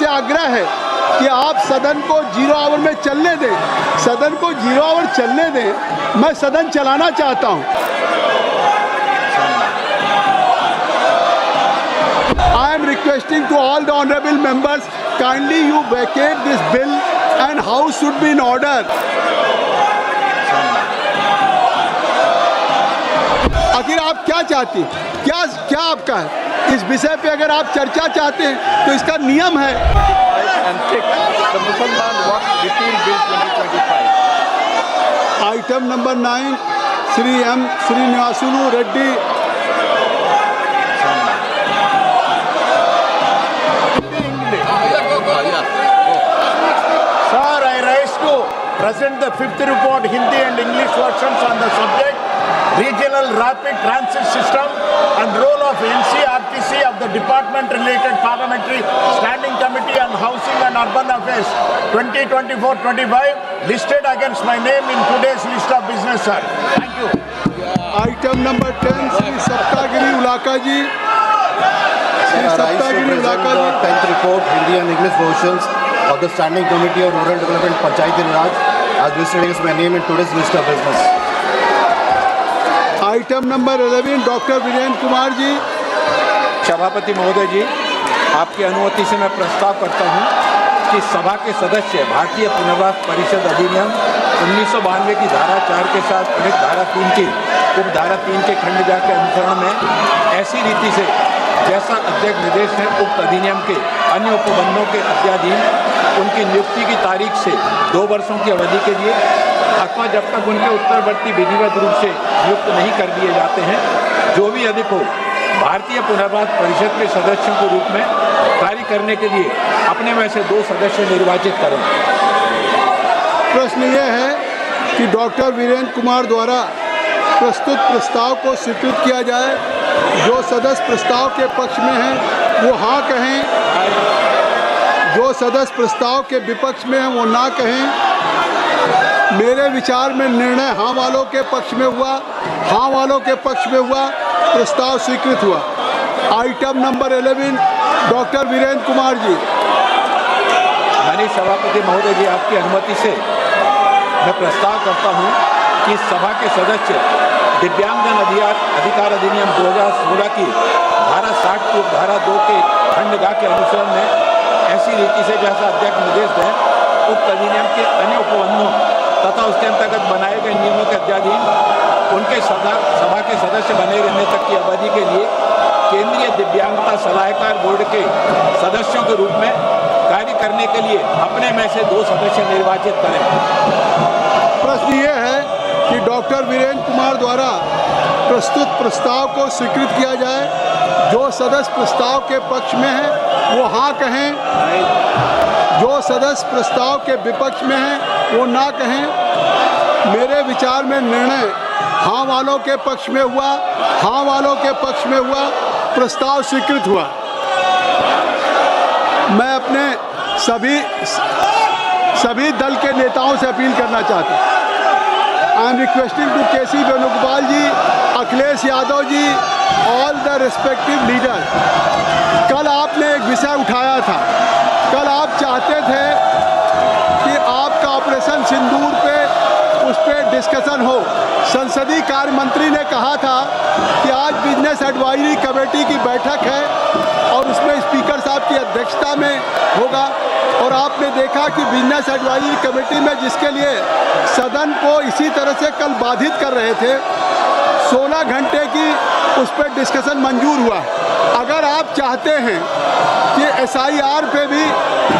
आग्रह है कि आप सदन को 0 आवर में चलने दें, सदन को 0 आवर चलने दें। मैं सदन चलाना चाहता हूं। I am requesting to all the honorable members, kindly you vacate this bill and house should be in order. आखिर आप क्या चाहती, क्या आपका है इस विषय पे? अगर आप चर्चा चाहते हैं तो इसका नियम है। Item number 9 Shri M Srinivasulu Reddy. Sir, I rise to present the 5th report, Hindi and English versions on the subject, Regional Rapid Transit System and role of NCRTC of the Department-related Parliamentary Standing Committee on Housing and Urban Affairs 2024-25, listed against my name in today's list of business, sir. Thank you. Item number 10 Shri Saptagiri Ulaka ji. Shri Saptagiri Ulaka ji. 10th report, Hindi and English versions of the Standing Committee on Rural Development Panchayati Raj as listed against my name in today's list of business. Item number 11 doctor Virendra Kumar ji. सभापति महोदय जी, आपकी अनुमति से मैं प्रस्ताव करता हूं कि सभा के सदस्य भारतीय पुनर्वास परिषद अधिनियम 1992 की धारा 4 के साथ प्रयुक्त धारा 3 की उपधारा 3 के खंड जा के अनुसरण में ऐसी रीति से जैसा अध्यक्ष निर्देश है उक्त अधिनियम के अन्य उपबंधों के अध्याधीन उनकी नियुक्ति की तारीख से 2 वर्षों की अवधि के लिए अथवा जब तक उनके उत्तरवर्ती विधिवत रूप से नियुक्त नहीं कर दिए जाते हैं, जो भी अधिक हो, भारतीय पुनर्वास परिषद के सदस्यों के रूप में कार्य करने के लिए अपने में से 2 सदस्य निर्वाचित करें। प्रश्न यह है कि डॉक्टर वीरेंद्र कुमार द्वारा प्रस्तुत प्रस्ताव को स्वीकृत किया जाए। जो सदस्य प्रस्ताव के पक्ष में हैं वो हाँ कहें, जो सदस्य प्रस्ताव के विपक्ष में हैं वो ना कहें। मेरे विचार में निर्णय हाँ वालों के पक्ष में हुआ, हाँ वालों के पक्ष में हुआ, प्रस्ताव स्वीकृत हुआ। Item number 11 doctor Virendra Kumar ji. माननीय सभापति महोदय जी, आपकी अनुमति से मैं प्रस्ताव करता हूं कि सभा के सदस्य दिव्यांगजन अधिकार अधिनियम 2016 की धारा 60 की धारा 2 के खंड गा के अनुसरण में ऐसी रीति से जैसा अध्यक्ष निर्देश दें उक्त अधिनियम के अन्य उपबंधों तथा उसके अंतर्गत बनाए गए नियमों के अध्याधीन उनके सभा के सदस्य बने रहने तक की अवधि के लिए केंद्रीय दिव्यांगता सलाहकार बोर्ड के सदस्यों के रूप में कार्य करने के लिए अपने में से 2 सदस्य निर्वाचित करें। प्रश्न ये है कि डॉक्टर वीरेंद्र कुमार द्वारा प्रस्तुत प्रस्ताव को स्वीकृत किया जाए। जो सदस्य प्रस्ताव के पक्ष में हैं वो हाँ कहें, जो सदस्य प्रस्ताव के विपक्ष में हैं वो ना कहें। मेरे विचार में निर्णय हाँ वालों के पक्ष में हुआ, हाँ वालों के पक्ष में हुआ, प्रस्ताव स्वीकृत हुआ। मैं अपने सभी दल के नेताओं से अपील करना चाहता हूँ। I am requesting to K C Venugopal ji, Akhilesh Yadav ji, all the respective leader. कल आपने एक विषय उठाया था, कल आप चाहते थे कि आपका ऑपरेशन सिंदूर पे उस पर डिस्कशन हो। संसदीय कार्य मंत्री ने कहा था कि आज बिजनेस एडवाइजरी कमेटी की बैठक है और उसमें स्पीकर साहब की अध्यक्षता में होगा। और आपने देखा कि बिजनेस एडवाइजरी कमेटी में जिसके लिए सदन को इसी तरह से कल बाधित कर रहे थे, 16 घंटे की उस पर डिस्कशन मंजूर हुआ। अगर आप चाहते हैं कि SIR पे भी,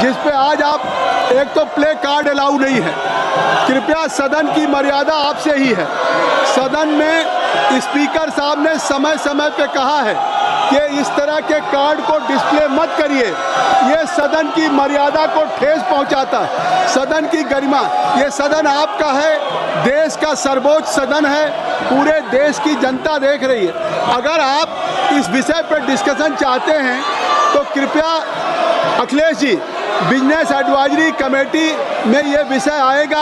जिस पे आज आप एक तो प्ले कार्ड अलाउ नहीं है, कृपया सदन की मर्यादा आपसे ही है। सदन में स्पीकर साहब ने समय समय पे कहा है कि इस तरह के कार्ड को डिस्प्ले मत करिए, ये सदन की मर्यादा को ठेस पहुंचाता है, सदन की गरिमा। ये सदन आपका है, देश का सर्वोच्च सदन है, पूरे देश की जनता देख रही है। अगर आप इस विषय पर डिस्कशन चाहते हैं तो कृपया Akhilesh ji, business advisory committee में ये विषय आएगा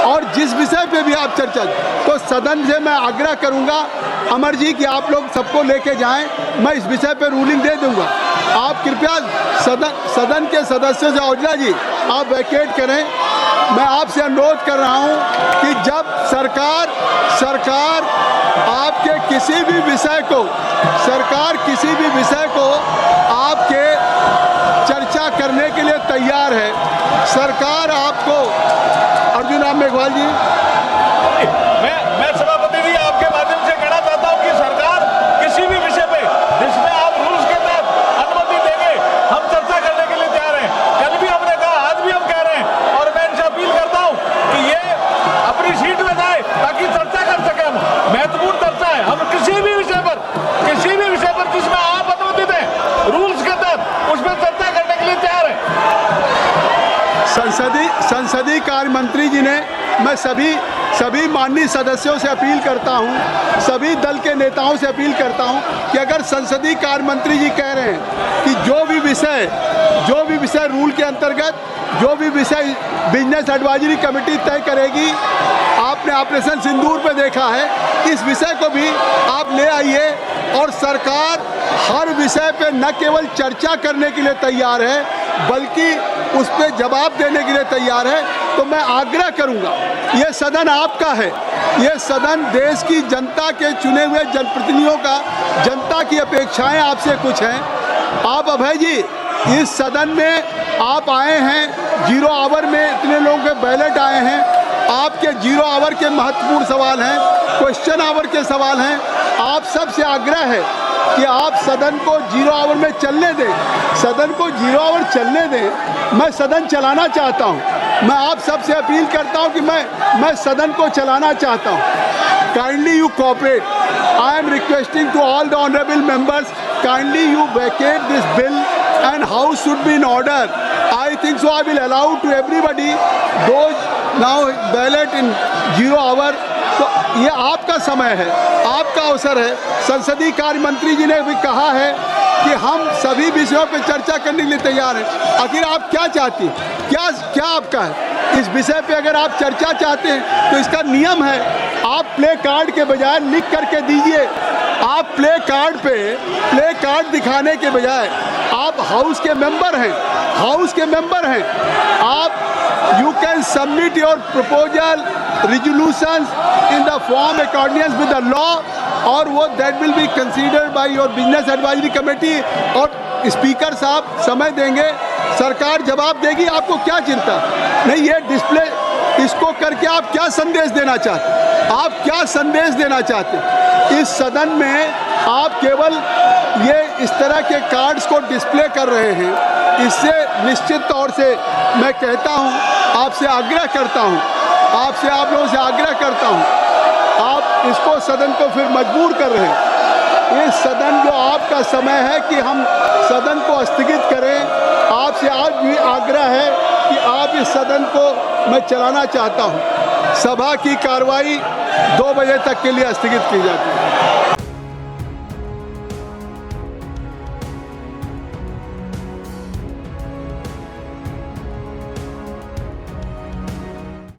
और जिस विषय पे भी आप चर्चा, तो सदन से मैं आग्रह करूंगा अमर जी कि आप लोग सबको लेके जाएं, मैं इस विषय पे रूलिंग दे दूंगा। आप कृपया सदन के सदस्यों से, औजला जी आप वैकेट करें। मैं आपसे अनुरोध कर रहा हूं कि जब सरकार आपके किसी भी विषय को आपके चर्चा करने के लिए तैयार है। सरकार आपको, अर्जुन राम मेघवाल जी, मैं सभापति जी आपके माध्यम से कहना चाहता हूं कि सरकार किसी भी विषय पे जिसमें आप रूल्स के तहत अनुमति देंगे, हम चर्चा करने के लिए तैयार हैं। कल भी हमने कहा, आज भी हम कह रहे हैं, और मैं इनसे अपील करता हूं कि ये अपनी सीट में जाए ताकि चर्चा कर सके। हम महत्वपूर्ण चर्चा है, हम किसी भी विषय पर जिसमें आप अनुमति दें रूल्स के तहत, उसमें चर्चा करने के लिए तैयार है। संसदीय कार्य मंत्री जी ने, मैं सभी माननीय सदस्यों से अपील करता हूं, सभी दल के नेताओं से अपील करता हूं कि अगर संसदीय कार्य मंत्री जी कह रहे हैं कि जो भी विषय रूल के अंतर्गत, जो भी विषय बिजनेस एडवाइजरी कमेटी तय करेगी, आपने ऑपरेशन सिंदूर पे देखा है, इस विषय को भी आप ले आइए। और सरकार हर विषय पे न केवल चर्चा करने के लिए तैयार है, बल्कि उस पर जवाब देने के लिए तैयार है। तो मैं आग्रह करूंगा, ये सदन आपका है, ये सदन देश की जनता के चुने हुए जनप्रतिनिधियों का, जनता की अपेक्षाएं आपसे कुछ हैं। आप अभय जी, इस सदन में आप आए हैं, 0 आवर में इतने लोगों के बैलेट आए हैं, आपके 0 आवर के महत्वपूर्ण सवाल हैं, क्वेश्चन आवर के सवाल हैं। आप सबसे आग्रह है कि आप सदन को 0 आवर में चलने दें, सदन को 0 आवर चलने दें। मैं सदन चलाना चाहता हूं, मैं आप सबसे अपील करता हूं कि मैं सदन को चलाना चाहता हूं। Kindly you cooperate. I am requesting to all the honourable members, kindly you vacate this bill and house should be in order. I think so. I will allow to everybody those now ballot in 0 hour. तो ये आपका समय है, आपका अवसर है। संसदीय कार्य मंत्री जी ने भी कहा है कि हम सभी विषयों पर चर्चा करने के लिए तैयार हैं। आखिर आप क्या चाहती हैं? क्या आपका है इस विषय पे? अगर आप चर्चा चाहते हैं तो इसका नियम है, आप प्ले कार्ड के बजाय लिख करके दीजिए। आप प्ले कार्ड दिखाने के बजाय, आप हाउस के मेंबर हैं, आप you can submit your proposal resolutions in the form accordance with the law, और वो that will be considered by your business advisory committee. और स्पीकर साहब समय देंगे, सरकार जवाब देगी। आपको क्या चिंता नहीं? ये डिस्प्ले, इसको करके आप क्या संदेश देना चाहते? इस सदन में आप केवल ये इस तरह के कार्ड्स को डिस्प्ले कर रहे हैं। इससे निश्चित तौर से मैं कहता हूं, आपसे आग्रह करता हूं, आप लोगों से आग्रह करता हूं, आप इसको सदन को फिर मजबूर कर रहे हैं। ये सदन जो आपका समय है कि हम सदन को स्थगित करें। आपसे आज भी आग्रह है कि आप इस सदन को, मैं चलाना चाहता हूं। सभा की कार्रवाई 2 बजे तक के लिए स्थगित की जाती है।